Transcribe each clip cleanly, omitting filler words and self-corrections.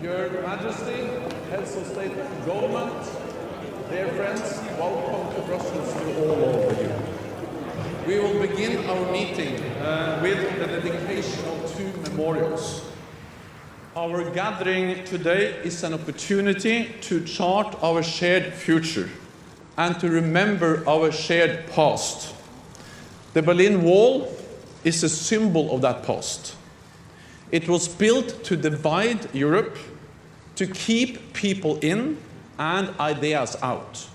Your Majesty, heads of state and government, dear friends, welcome to Brussels to all of you. We will begin our meeting with the dedication of two memorials. Our gathering today is an opportunity to chart our shared future and to remember our shared past. The Berlin Wall is a symbol of that past. It was built to divide Europe, to keep people in and ideas out.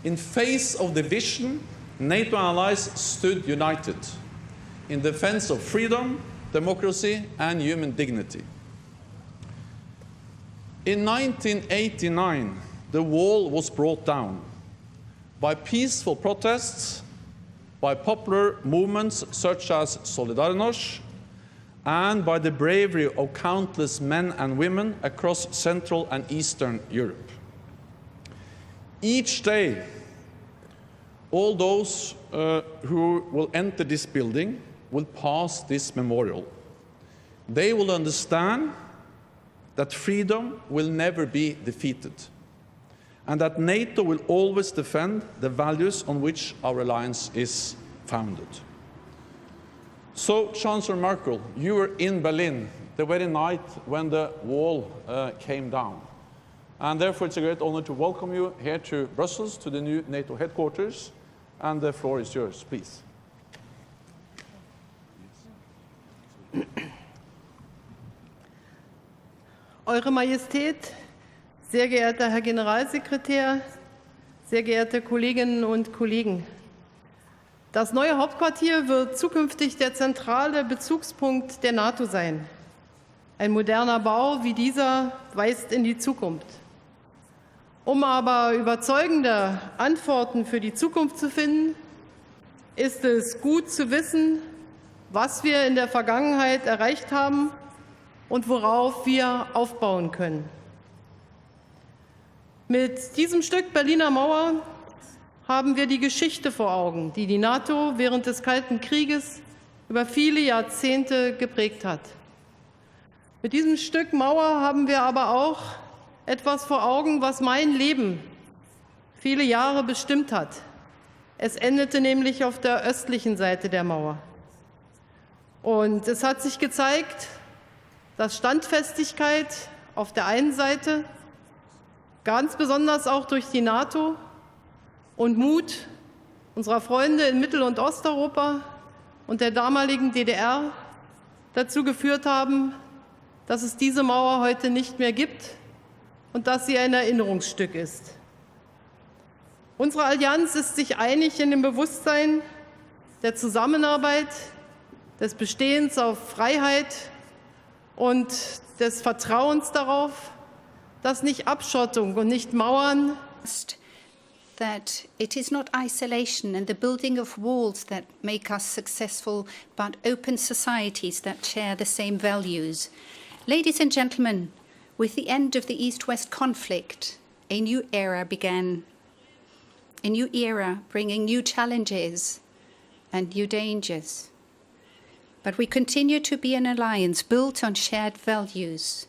In face of division, NATO allies stood united in defense of freedom, democracy, and human dignity. In 1989, the wall was brought down by peaceful protests, by popular movements such as Solidarność, and by the bravery of countless men and women across Central and Eastern Europe. Each day, all those who will enter this building will pass this memorial. They will understand that freedom will never be defeated, and that NATO will always defend the values on which our alliance is founded. So, Chancellor Märkel, you were in Berlin the very night when the wall came down. And therefore, it's a great honor to welcome you here to Brussels, to the new NATO headquarters. And the floor is yours, please. Eure Majestät, sehr geehrter Herr Generalsekretär, sehr geehrte Kolleginnen und Kollegen. Das neue Hauptquartier wird zukünftig der zentrale Bezugspunkt der NATO sein. Ein moderner Bau wie dieser weist in die Zukunft. Um aber überzeugende Antworten für die Zukunft zu finden, ist es gut zu wissen, was wir in der Vergangenheit erreicht haben und worauf wir aufbauen können. Mit diesem Stück Berliner Mauer haben wir die Geschichte vor Augen, die die NATO während des Kalten Krieges über viele Jahrzehnte geprägt hat. Mit diesem Stück Mauer haben wir aber auch etwas vor Augen, was mein Leben viele Jahre bestimmt hat. Es endete nämlich auf der östlichen Seite der Mauer. Und es hat sich gezeigt, dass Standfestigkeit auf der einen Seite, ganz besonders auch durch die NATO, und Mut unserer Freunde in Mittel- und Osteuropa und der damaligen DDR dazu geführt haben, dass es diese Mauer heute nicht mehr gibt und dass sie ein Erinnerungsstück ist. Unsere Allianz ist sich einig in dem Bewusstsein der Zusammenarbeit, des Bestehens auf Freiheit und des Vertrauens darauf, dass nicht Abschottung und nicht Mauern that it is not isolation and the building of walls that make us successful, but open societies that share the same values. Ladies and gentlemen, with the end of the East-West conflict, a new era began. A new era bringing new challenges and new dangers. But we continue to be an alliance built on shared values,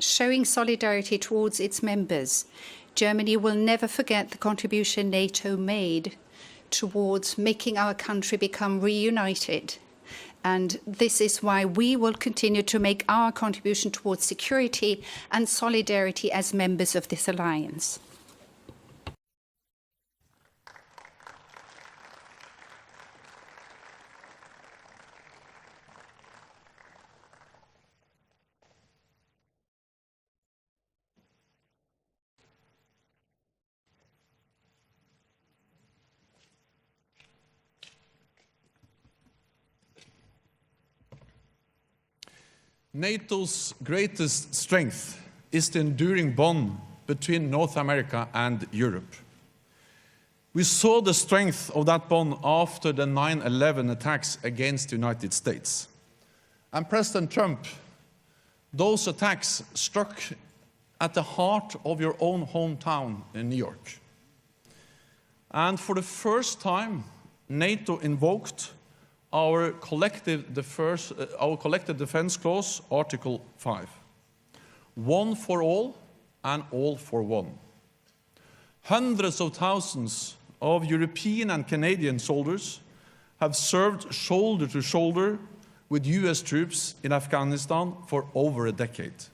showing solidarity towards its members. Germany will never forget the contribution NATO made towards making our country become reunited. And this is why we will continue to make our contribution towards security and solidarity as members of this alliance. NATO's greatest strength is the enduring bond between North America and Europe. We saw the strength of that bond after the 9/11 attacks against the United States. And President Trump, those attacks struck at the heart of your own hometown in New York. And for the first time, NATO invoked our collective defense clause, Article 5. one for all and all for one. Hundreds of thousands of European and Canadian soldiers have served shoulder to shoulder with US troops in Afghanistan for over a decade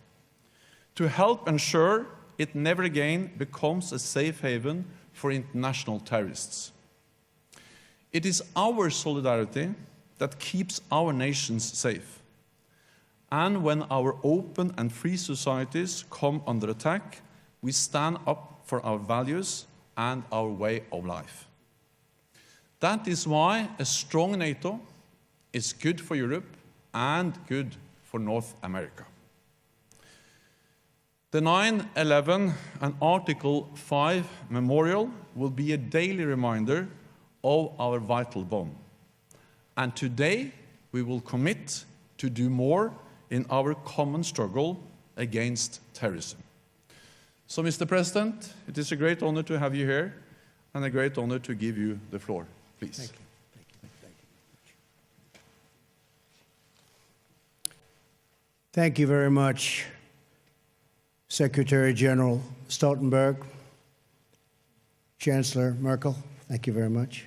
to help ensure it never again becomes a safe haven for international terrorists. It is our solidarity that keeps our nations safe. And when our open and free societies come under attack, we stand up for our values and our way of life. That is why a strong NATO is good for Europe and good for North America. The 9/11 and Article 5 memorial will be a daily reminder of our vital bond. And today we will commit to do more in our common struggle against terrorism. So, Mr. President, it is a great honor to have you here and a great honor to give you the floor. Please. Thank you. Thank you very much, Secretary General Stoltenberg, Chancellor Märkel. Thank you very much.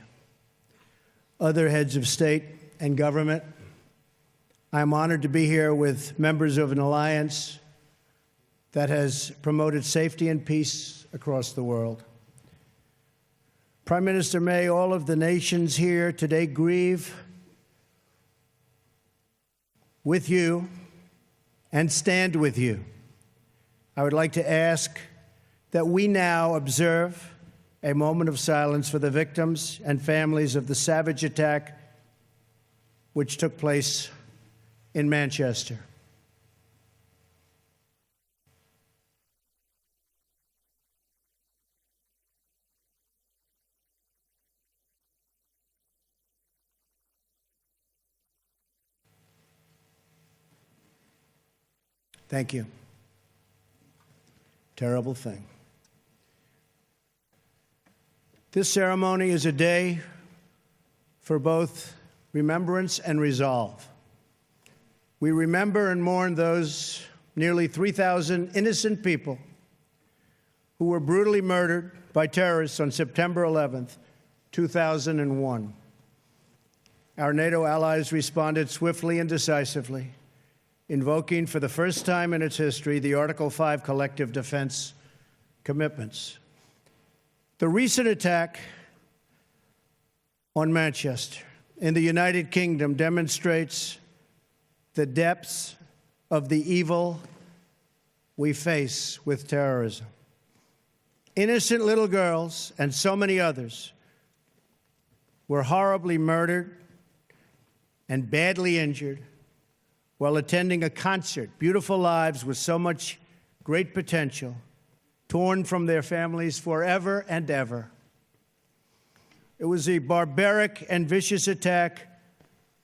Other heads of state and government, I'm honored to be here with members of an alliance that has promoted safety and peace across the world. Prime Minister May, all of the nations here today grieve with you and stand with you. I would like to ask that we now observe a moment of silence for the victims and families of the savage attack which took place in Manchester. Thank you. Terrible thing. This ceremony is a day for both remembrance and resolve. We remember and mourn those nearly 3,000 innocent people who were brutally murdered by terrorists on September 11th, 2001. Our NATO allies responded swiftly and decisively, invoking for the first time in its history the Article 5 collective defense commitments. The recent attack on Manchester in the United Kingdom demonstrates the depths of the evil we face with terrorism. Innocent little girls and so many others were horribly murdered and badly injured while attending a concert, beautiful lives with so much great potential, torn from their families forever and ever. It was a barbaric and vicious attack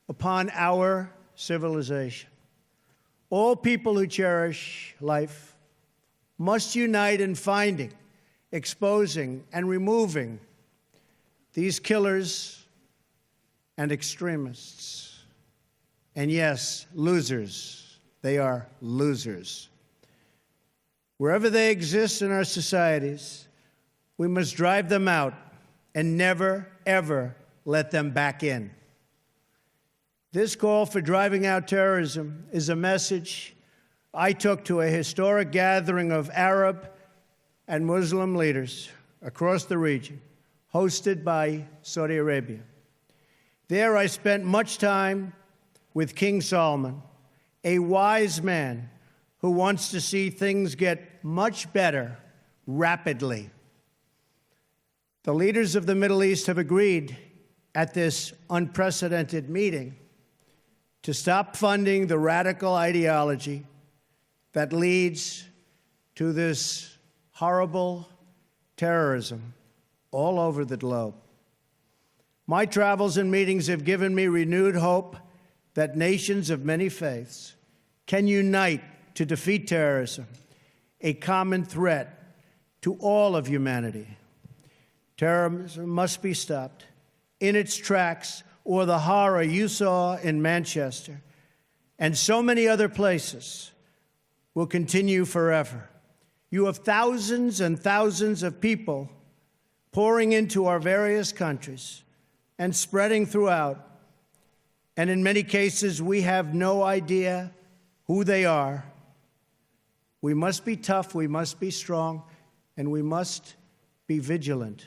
upon our civilization. All people who cherish life must unite in finding, exposing, and removing these killers and extremists. And yes, losers. They are losers. Wherever they exist in our societies, we must drive them out and never, ever let them back in. This call for driving out terrorism is a message I took to a historic gathering of Arab and Muslim leaders across the region, hosted by Saudi Arabia. There I spent much time with King Solomon, a wise man who wants to see things get much better rapidly. The leaders of the Middle East have agreed at this unprecedented meeting to stop funding the radical ideology that leads to this horrible terrorism all over the globe. My travels and meetings have given me renewed hope that nations of many faiths can unite to defeat terrorism, a common threat to all of humanity. Terrorism must be stopped in its tracks, or the horror you saw in Manchester and so many other places will continue forever. You have thousands and thousands of people pouring into our various countries and spreading throughout. And in many cases, we have no idea who they are. We must be tough, we must be strong, and we must be vigilant.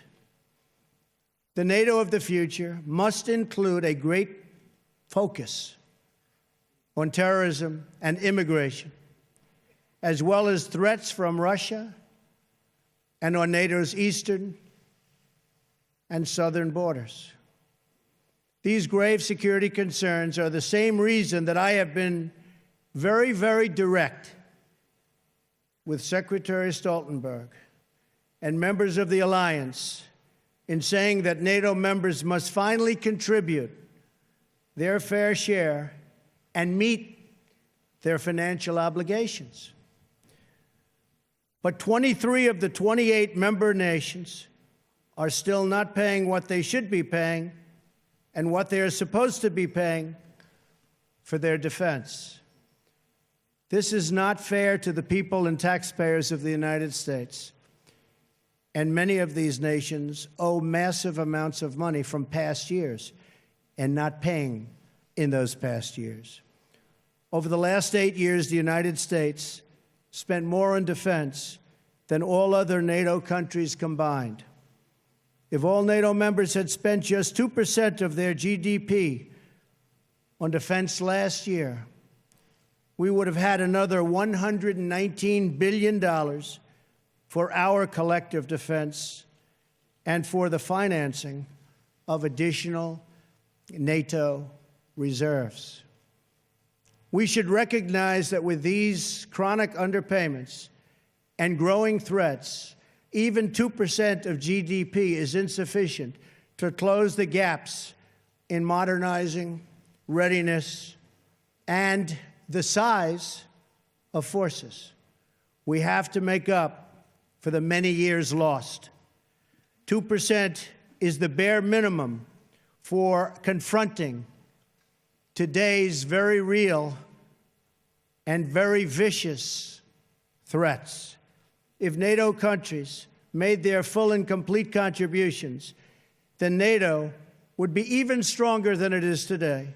The NATO of the future must include a great focus on terrorism and immigration, as well as threats from Russia and on NATO's eastern and southern borders. These grave security concerns are the same reason that I have been very, very direct with Secretary Stoltenberg and members of the alliance in saying that NATO members must finally contribute their fair share and meet their financial obligations. But 23 of the 28 member nations are still not paying what they should be paying and what they are supposed to be paying for their defense. This is not fair to the people and taxpayers of the United States. And many of these nations owe massive amounts of money from past years and not paying in those past years. Over the last 8 years, the United States spent more on defense than all other NATO countries combined. If all NATO members had spent just 2% of their GDP on defense last year, we would have had another $119 billion for our collective defense and for the financing of additional NATO reserves. We should recognize that with these chronic underpayments and growing threats, even 2% of GDP is insufficient to close the gaps in modernizing, readiness, and the size of forces. We have to make up for the many years lost. 2% is the bare minimum for confronting today's very real and very vicious threats. If NATO countries made their full and complete contributions, then NATO would be even stronger than it is today,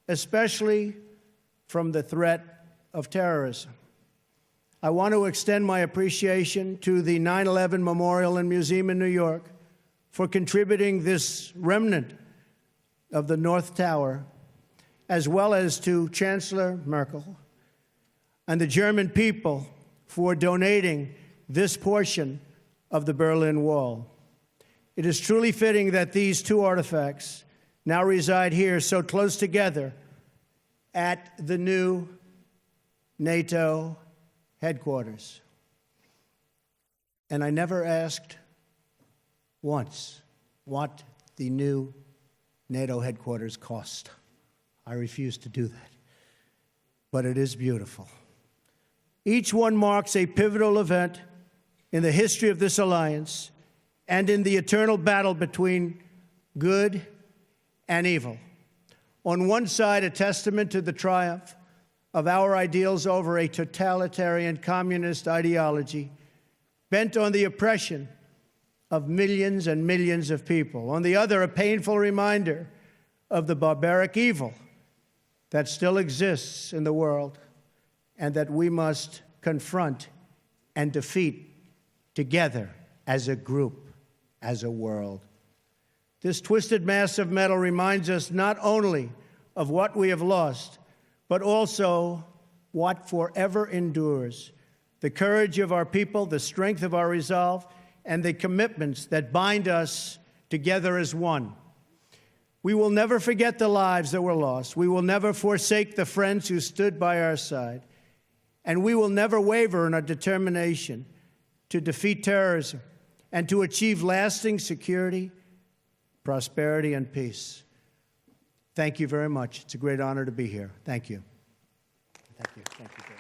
especially from the threat of terrorism. I want to extend my appreciation to the 9/11 Memorial and Museum in New York for contributing this remnant of the North Tower, as well as to Chancellor Märkel and the German people for donating this portion of the Berlin Wall. It is truly fitting that these two artifacts now reside here so close together at the new NATO headquarters. And I never asked once what the new NATO headquarters cost. I refuse to do that. But it is beautiful. Each one marks a pivotal event in the history of this alliance and in the eternal battle between good and evil. On one side, a testament to the triumph of our ideals over a totalitarian communist ideology bent on the oppression of millions and millions of people. On the other, a painful reminder of the barbaric evil that still exists in the world and that we must confront and defeat together as a group, as a world. This twisted mass of metal reminds us not only of what we have lost, but also what forever endures, the courage of our people, the strength of our resolve, and the commitments that bind us together as one. We will never forget the lives that were lost. We will never forsake the friends who stood by our side. And we will never waver in our determination to defeat terrorism and to achieve lasting security, prosperity, and peace. Thank you very much. It's a great honor to be here. Thank you. Thank you. Thank you.